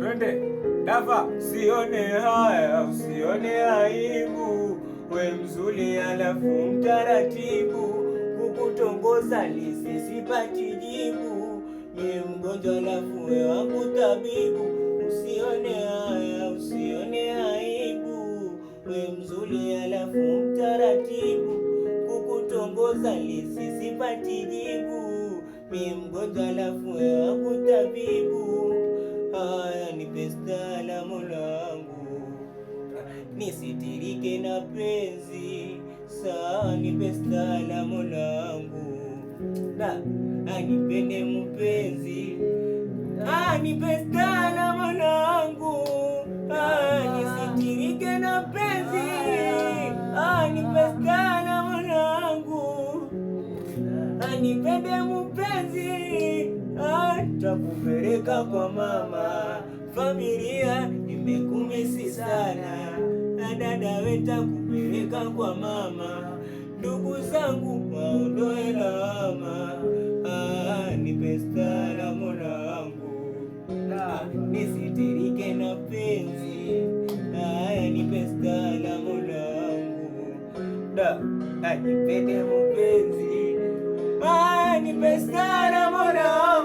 twende dafa. Usione haya, usione aibu, we mzuri alafu mtaratibu, kukutongoza lisisipati jibu, ni mgonjwa alafu we wangu tabibu. Usione haya, usione aibu, we mzuri alafu mtaratibu, kukutongoza lisisipati jibu, mi mgonjwa alafu we wangu tabibu. Haya nipe stala Mola wangu, nisitirike na penzi. Sawa nipe stala Mola wangu, anipende mpenzi. Nipe stala Mola wangu, nisitirike na penzi. Nipe stala Mola wangu, anipende mpenzi. Takupeleka kwa mama, familia imekumisi sana, na dada we takupeleka kwa mama, ndugu zangu waondoe lawama. Nipe stala Mola wangu, nisitirike na penzi. Nipe stala Mola wangu, anipende mpenzi. Nipe stala Mola wangu.